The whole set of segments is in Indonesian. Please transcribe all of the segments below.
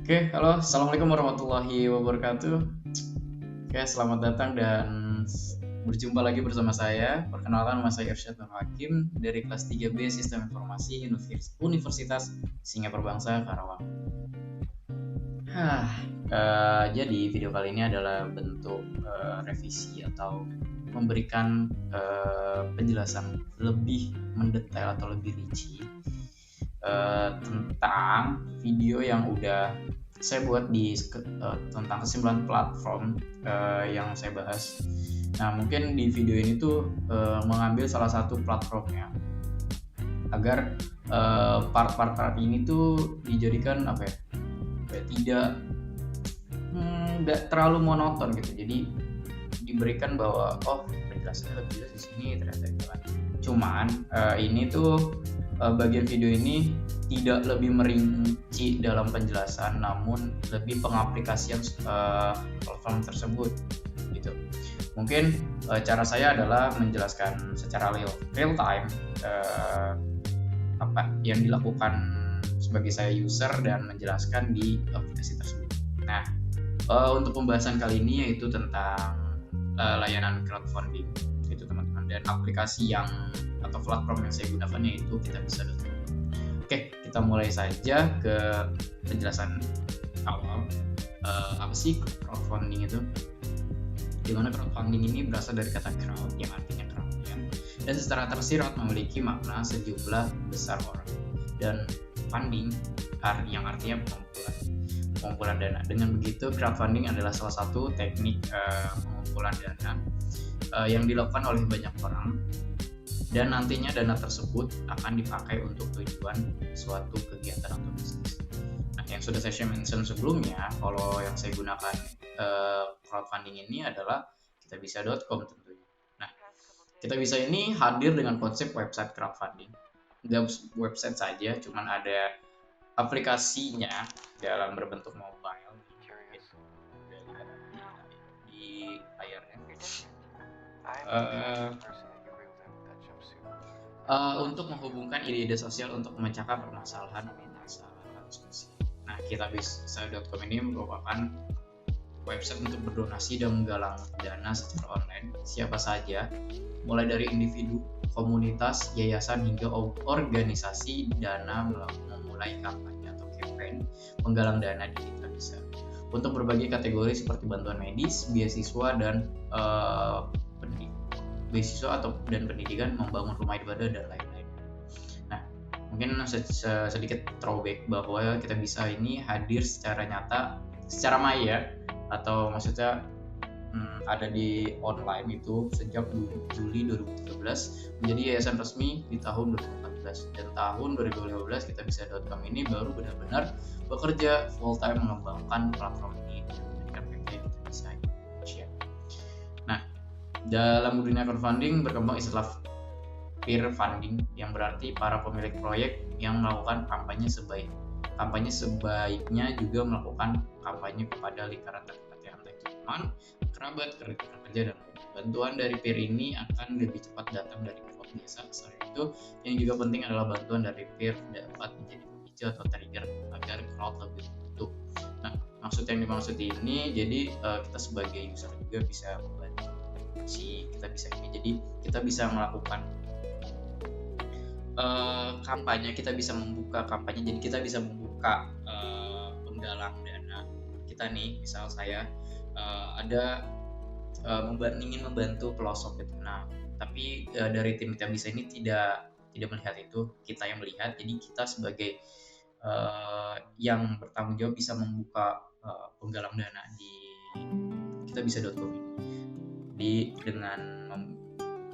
Oke, halo, assalamualaikum warahmatullahi wabarakatuh. Oke, selamat datang dan berjumpa lagi bersama saya. Perkenalkan, nama saya Irsyad Nur Hakim dari kelas 3B Sistem Informasi Universitas Singapura Bangsa Karawang. Jadi video kali ini adalah bentuk revisi atau memberikan penjelasan lebih mendetail atau lebih rinci tentang video yang udah saya buat tentang kesimpulan platform yang saya bahas. Nah, mungkin di video ini tuh mengambil salah satu platformnya agar part-part ini tuh dijadikan tidak terlalu monoton gitu. Jadi diberikan bahwa penjelasannya lebih jelas di sini ternyata gitu kan. Cuman ini tuh bagian video ini tidak lebih merinci dalam penjelasan, namun lebih pengaplikasian platform tersebut gitu. Mungkin cara saya adalah menjelaskan secara real time apa yang dilakukan sebagai saya user dan menjelaskan di aplikasi tersebut. Nah, untuk pembahasan kali ini yaitu tentang layanan crowdfunding itu teman-teman, dan aplikasi atau platform yang saya gunakan yaitu kitabisa.com. Oke, kita mulai saja ke penjelasan awal. Apa sih crowdfunding itu? Dimana crowdfunding ini berasal dari kata crowd yang artinya keramaian, dan secara tersirat memiliki makna sejumlah besar orang, dan funding yang artinya pengumpulan dana. Dengan begitu, crowdfunding adalah salah satu teknik pengumpulan dana yang dilakukan oleh banyak orang, dan nantinya dana tersebut akan dipakai untuk tujuan suatu kegiatan atau bisnis. Nah, yang sudah saya mention sebelumnya, kalau yang saya gunakan crowdfunding ini adalah kitabisa.com tentunya. Nah, Kitabisa ini hadir dengan konsep website crowdfunding. Nggak website saja, cuman ada aplikasinya dalam berbentuk mobile di layarnya. Untuk menghubungkan ide-ide sosial untuk memecahkan permasalahan sosial. Nah, kitabisa.com ini merupakan website untuk berdonasi dan menggalang dana secara online. Siapa saja, mulai dari individu, komunitas, yayasan hingga organisasi dana memulai kampanye atau campaign menggalang dana di Kitabisa untuk berbagai kategori seperti bantuan medis, beasiswa dan pendidikan, membangun rumah ibadah dan lain-lain. Nah, mungkin sedikit throwback bahwa Kitabisa ini hadir secara nyata, secara maya, atau maksudnya ada di online itu sejak Juli 2013, menjadi yayasan resmi di tahun 2014, dan tahun 2015 kitabisa.com ini baru benar-benar bekerja full time mengembangkan platform ini dan memberikan PT Kitabisa Indonesia. Nah, dalam dunia crowdfunding berkembang istilah peer funding, yang berarti para pemilik proyek yang melakukan kampanye sebaiknya juga melakukan kampanye kepada lingkaran terdekat yang teman, kerabat, rekan kerja, dan bantuan dari peer ini akan lebih cepat datang dari crowd biasa. Selain itu, yang juga penting adalah bantuan dari peer dapat menjadi pemicu atau trigger agar crowd lebih terbentuk. Nah, yang dimaksud ini, jadi kita sebagai user juga bisa membantu si Kitabisa ini. Jadi kita bisa melakukan kampanye, kita bisa membuka kampanye, jadi kita bisa membuka penggalang dana kita nih. Misal saya ingin membantu pelosok gitu. Nah, tapi dari tim Kitabisa ini tidak melihat itu, kita yang melihat. Jadi kita sebagai yang bertanggung jawab bisa membuka penggalang dana di kitabisa.com ini. Dengan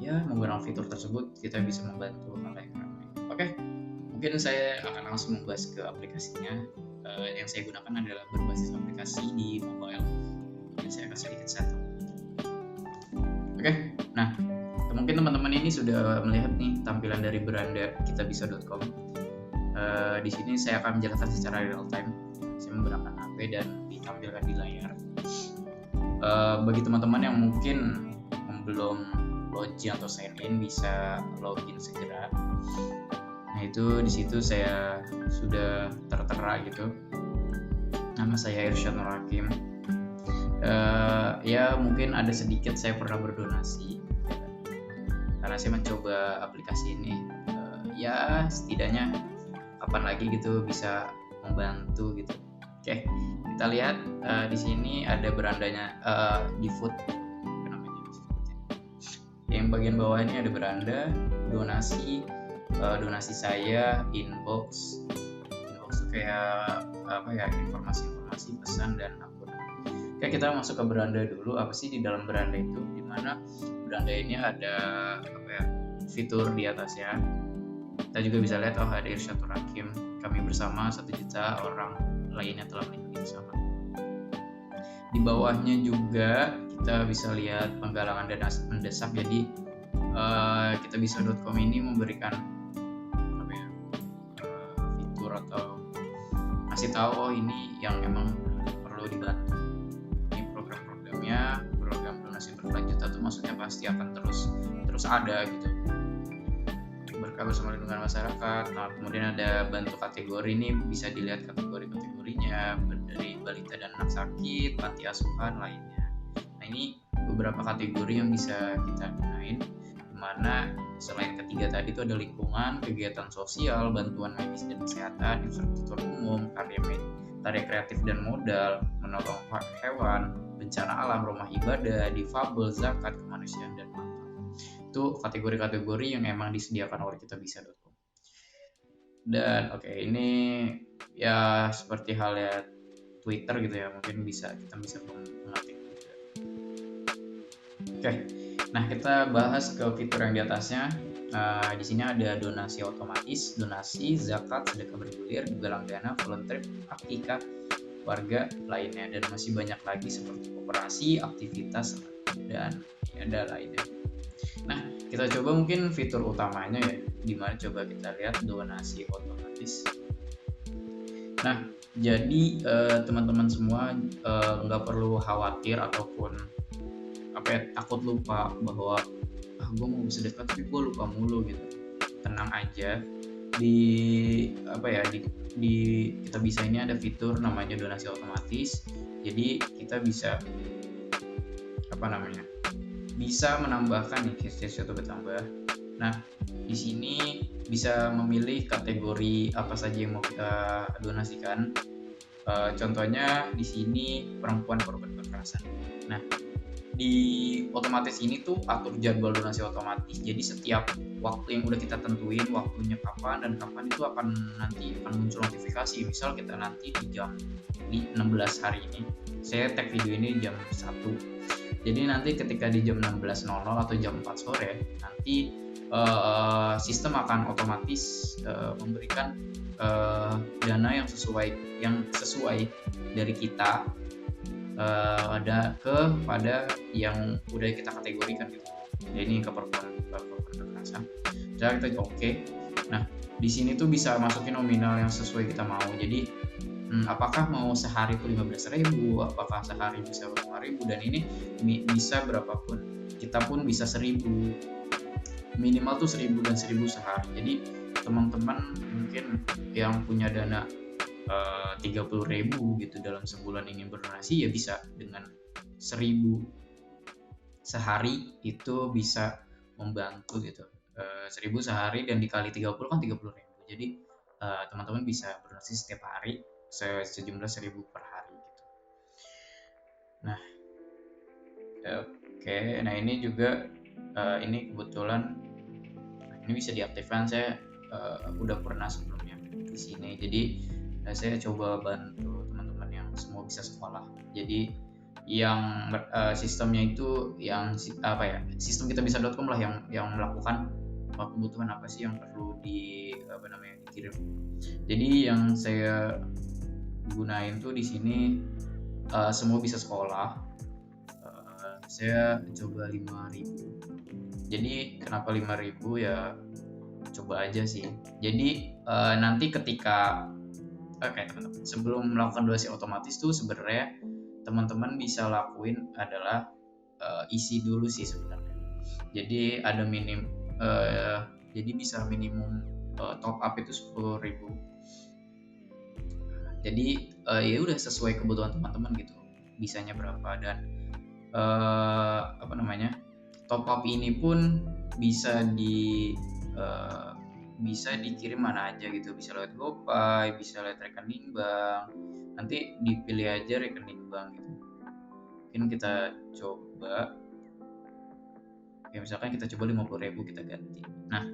menggunakan fitur tersebut kita bisa membantu hal yang ramai. Oke, mungkin saya akan langsung membahas ke aplikasinya. Yang saya gunakan adalah berbasis aplikasi di mobile. Mungkin saya akan sedikit setup. Oke, nah mungkin teman-teman ini sudah melihat nih tampilan dari beranda kitabisa.com. Di sini saya akan menjelaskan secara real time. Saya menggunakan HP dan ditampilkan di layar. Bagi teman-teman yang mungkin belum login atau sign in, bisa login segera. Nah, itu di situ saya sudah tertera gitu. Nah, nama saya Irsyad Nur Hakim. Ya mungkin ada sedikit saya pernah berdonasi karena saya mencoba aplikasi ini. Ya setidaknya kapan lagi gitu bisa membantu gitu. Oke, kita lihat di sini ada berandanya di food, yang bagian bawah ini ada beranda donasi, donasi saya, inbox itu kayak apa ya, informasi pesan dan akun. Oke, kita masuk ke beranda dulu. Apa sih di dalam beranda itu? Dimana beranda ini ada apa ya, fitur di atasnya. Kita juga bisa lihat ada Irsyad Nur Hakim, kami bersama 1 juta orang lainnya telah melindungi bersama. Di bawahnya juga kita bisa lihat penggalangan dana mendesak. Jadi kitabisa.com ini memberikan apa ya, fitur atau kasih tahu ini yang emang perlu dibantu. Ini program-programnya, program donasi berkelanjutan itu maksudnya pasti akan terus ada gitu, berkah bersama lingkungan masyarakat. Nah, kemudian ada bantu kategori, ini bisa dilihat kategorinya dari balita dan anak sakit, panti asuhan lainnya. Nah, ini beberapa kategori yang bisa kita gunain, dimana selain ketiga tadi itu ada lingkungan, kegiatan sosial, bantuan medis dan kesehatan, infrastruktur umum, karya kreatif dan modal, menolong hewan, bencana alam, rumah ibadah, difabel, zakat, kemanusiaan dan makna. Itu kategori-kategori yang emang disediakan oleh kitabisa.com. Dan ini ya seperti halnya Twitter gitu ya, mungkin kita bisa mengetik juga. Nah kita bahas ke fitur yang di atasnya. Di sini ada donasi otomatis, donasi, zakat, sedekah bergulir, galang dana, volunteer, akikah, warga lainnya, dan masih banyak lagi seperti koperasi, aktivitas, dan ada lainnya. Nah, kita coba mungkin fitur utamanya ya, dimana coba kita lihat donasi otomatis. Nah, jadi teman-teman semua nggak perlu khawatir ataupun takut lupa bahwa gue mau sedekah tapi gue lupa mulu gitu. Tenang aja, di Kitabisa ini ada fitur namanya donasi otomatis. Jadi kita bisa bisa menambahkan nih cash itu bertambah. Nah, di sini bisa memilih kategori apa saja yang mau kita donasikan. Contohnya di sini perempuan korban kekerasan. Nah, di otomatis ini tuh atur jadwal donasi otomatis. Jadi setiap waktu yang udah kita tentuin, waktunya kapan dan kapan itu akan muncul notifikasi. Misal kita nanti di 16 hari ini, saya tag video ini jam 1. Jadi nanti ketika di jam 16.00 atau jam 4 sore nanti sistem akan otomatis memberikan dana yang sesuai dari kita kepada yang udah kita kategorikan gitu. Jadi ini ke perempuan kekerasan. Jadi kita oke. Nah, di sini tuh bisa masukin nominal yang sesuai kita mau. Jadi apakah mau sehari itu 15.000, apakah sehari bisa 5.000, dan ini bisa berapapun. Kita pun bisa 1.000. Minimal tuh 1.000 dan 1.000 sehari. Jadi teman-teman mungkin yang punya dana 30.000 gitu dalam sebulan ingin berdonasi, ya bisa dengan 1.000 sehari itu bisa membantu gitu. 1.000 sehari dan dikali 30 kan 30.000. Jadi teman-teman bisa berdonasi setiap hari sejumlah 1.000 per hari gitu. Nah, nah ini juga ini kebetulan ini bisa diaktifkan. Saya udah pernah sebelumnya di sini. Jadi saya coba bantu teman-teman yang semua bisa sekolah. Jadi yang sistemnya itu yang sistem kitabisa.com lah yang melakukan kebutuhan apa sih yang perlu dikirim. Jadi yang saya gunain tuh di sini semua bisa sekolah. Saya coba 5.000. Jadi kenapa 5.000 ya, coba aja sih. Jadi nanti ketika teman-teman sebelum melakukan donasi otomatis tuh sebenarnya teman-teman bisa lakuin adalah isi dulu sih sebenarnya. Jadi ada jadi bisa minimum top up itu 10.000. Jadi ya udah sesuai kebutuhan teman-teman gitu, bisanya berapa. Dan apa namanya, top up ini pun bisa bisa dikirim mana aja gitu, bisa lewat GoPay, bisa lewat rekening bank, nanti dipilih aja rekening bank gitu. Mungkin kita coba, ya misalkan kita coba 50.000 kita ganti. Nah,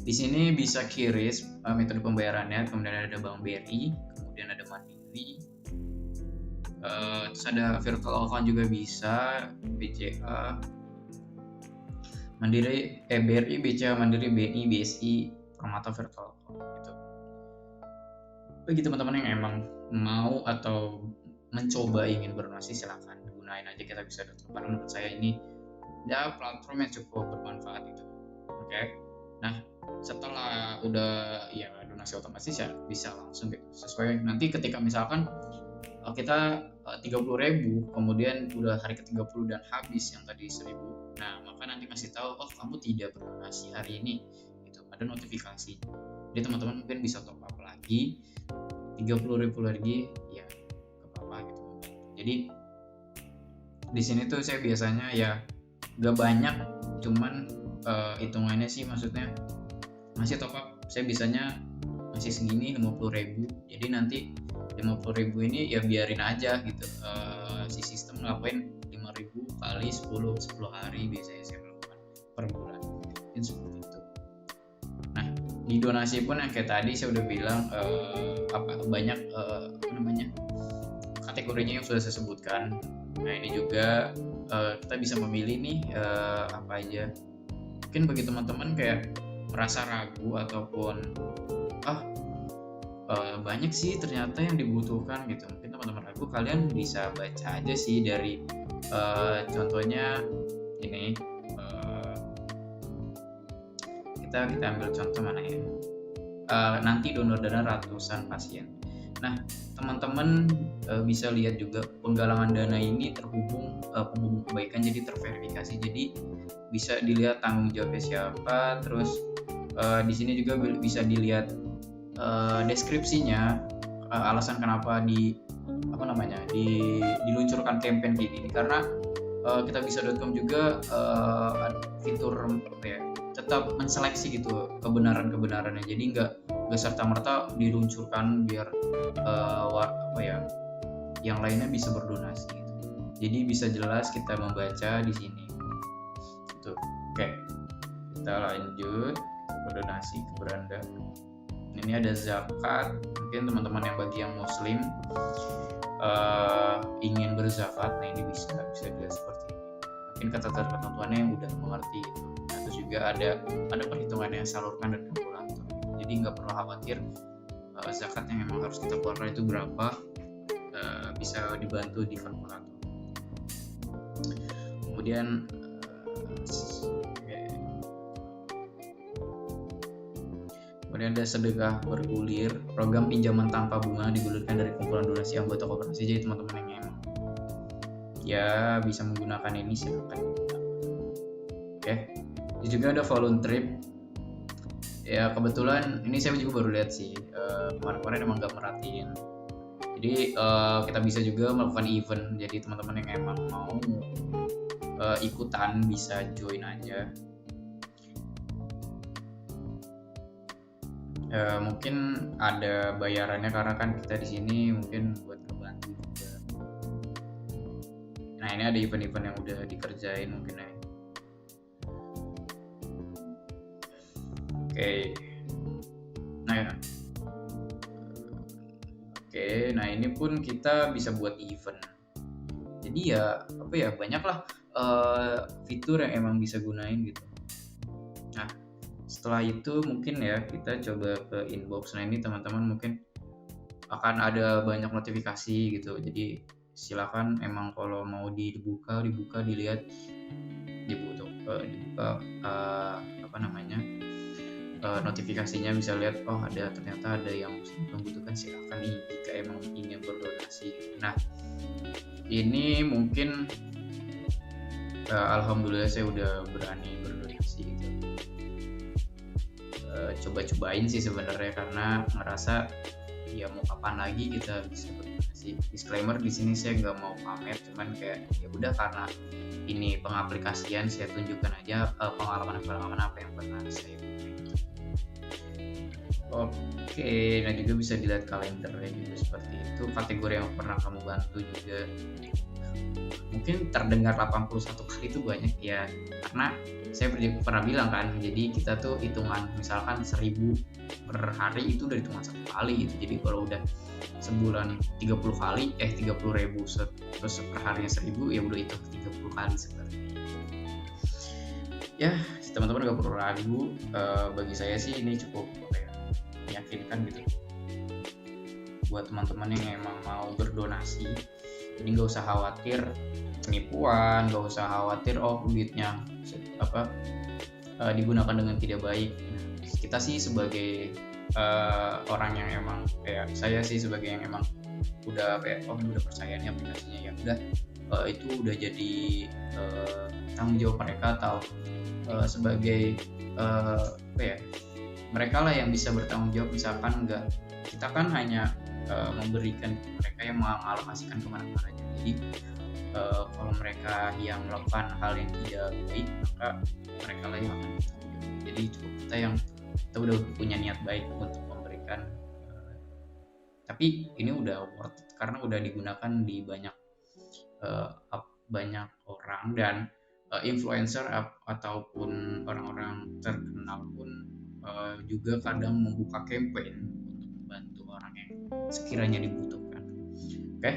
di sini bisa QRIS metode pembayarannya, kemudian ada Bank BRI, kemudian ada Mandiri, terus ada virtual account juga bisa, BCA, Mandiri, BRI, BCA, Mandiri, BNI, BSI, Permata virtual account gitu. Bagi teman-teman yang emang mau atau mencoba ingin berdonasi, silahkan gunain aja kita bisa .com, karena menurut saya ini ya platform yang cukup bermanfaat gitu. Oke. Nah, setelah udah ya donasi otomatis ya bisa langsung gitu sesuai. Nanti ketika misalkan kita 30.000 kemudian udah hari ke-30 dan habis yang tadi 1.000, nah maka nanti kasih tahu, oh kamu tidak berdonasi hari ini gitu, ada notifikasi. Jadi teman-teman mungkin bisa top up lagi 30.000 lagi, ya gak apa-apa gitu. Jadi di sini tuh saya biasanya ya gak banyak, cuman hitungannya sih maksudnya masih top up saya bisanya masih segini 50.000. Jadi nanti 50.000 ini ya biarin aja gitu, si sistem ngelakuin 5.000 kali 10 hari biasanya saya melakukan per bulan, mungkin seperti itu. Nah, di donasi pun yang kayak tadi saya udah bilang banyak kategorinya yang sudah saya sebutkan. Nah, ini juga kita bisa memilih nih apa aja. Mungkin bagi teman-teman kayak merasa ragu ataupun banyak sih ternyata yang dibutuhkan gitu, mungkin teman-teman ragu, kalian bisa baca aja sih dari contohnya ini, kita ambil contoh mana ya, nanti donor darah ratusan pasien. Nah, teman-teman bisa lihat juga penggalangan dana ini terhubung penghubung kebaikan, jadi terverifikasi, jadi bisa dilihat tanggung jawabnya siapa. Terus di sini juga bisa dilihat deskripsinya, alasan kenapa diluncurkan campaign kayak gini, karena kitabisa.com juga fitur tetap menseleksi gitu kebenarannya, jadi nggak serta-merta diluncurkan biar yang lainnya bisa berdonasi gitu. Jadi bisa jelas kita membaca di sini gitu. Oke, kita lanjut berdonasi ke beranda. Ini ada zakat, mungkin teman-teman yang bagi yang muslim ingin berzakat, nah ini bisa dilihat seperti ini. Mungkin ketentuannya yang udah mengerti itu. Nah, terus juga ada perhitungannya, salurkan dan kalkulator. Jadi nggak perlu khawatir zakat yang memang harus kita keluarkan itu berapa, bisa dibantu di kalkulator. Kemudian ada sedekah bergulir, program pinjaman tanpa bunga digulirkan dari kumpulan donasi anggota koperasi. Jadi teman-teman yang emang ya bisa menggunakan ini silakan. Oke. Jadi juga ada volunteer. Ya kebetulan ini saya juga baru lihat sih, kemarin emang gak merhatiin. Jadi kita bisa juga melakukan event. Jadi teman-teman yang emang mau ikutan bisa join aja. Mungkin ada bayarannya karena kan kita di sini mungkin buat ngebantu juga. Nah, ini ada event-event yang udah dikerjain mungkin ya. Nah ini pun kita bisa buat event. Jadi ya banyaklah fitur yang emang bisa gunain gitu. Nah, setelah itu mungkin ya kita coba ke inbox. Nah, ini teman-teman mungkin akan ada banyak notifikasi gitu. Jadi silakan emang kalau mau dibuka dilihat, dibuka notifikasinya, bisa lihat ternyata ada yang membutuhkan, silakan nih jika emang ingin berdonasi. Nah, ini mungkin alhamdulillah saya udah berani berdonasi gitu. Coba-cobain sih sebenarnya, karena ngerasa ya mau kapan lagi kita bisa berdonasi. Disclaimer di sini saya nggak mau pamer, cuman kayak ya udah karena ini pengaplikasian saya tunjukkan aja pengalaman apa yang pernah saya punya. Oke, nah juga bisa dilihat kalendernya juga seperti itu. Kategori yang pernah kamu bantu juga mungkin terdengar 81 kali itu banyak ya, karena saya pernah bilang kan, jadi kita tuh hitungan misalkan 1000 per hari itu udah hitungan satu kali gitu. Jadi kalau udah sebulan 30 kali 30.000 terus per harinya 1000 ya udah itu 30 kali seperti itu. Ya teman-teman gak perlu ragu, bagi saya sih ini cukup meyakinkan gitu buat teman-teman yang emang mau berdonasi. Jadi nggak usah khawatir penipuan, nggak usah khawatir duitnya digunakan dengan tidak baik. Nah, kita sih sebagai orang yang emang kayak saya sih sebagai yang emang udah udah percaya nih aplikasinya, ya udah itu udah jadi tanggung jawab mereka, atau sebagai mereka lah yang bisa bertanggung jawab. Misalkan kita kan hanya memberikan mereka yang mengalokasikan kemana-mana. Jadi kalau mereka yang melakukan hal yang tidak baik, maka mereka lah yang akan bertanggung jawab. Jadi cukup kita udah punya niat baik untuk memberikan, tapi ini udah worth it karena udah digunakan di banyak orang, dan influencer ataupun orang-orang terkenal pun juga kadang membuka campaign untuk membantu orang yang sekiranya dibutuhkan. Oke,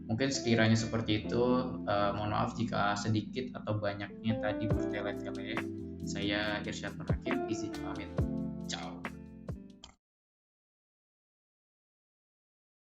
mungkin sekiranya seperti itu. Mohon maaf jika sedikit atau banyaknya tadi bertele-tele. Saya Irsyad Menakib, izin pamit.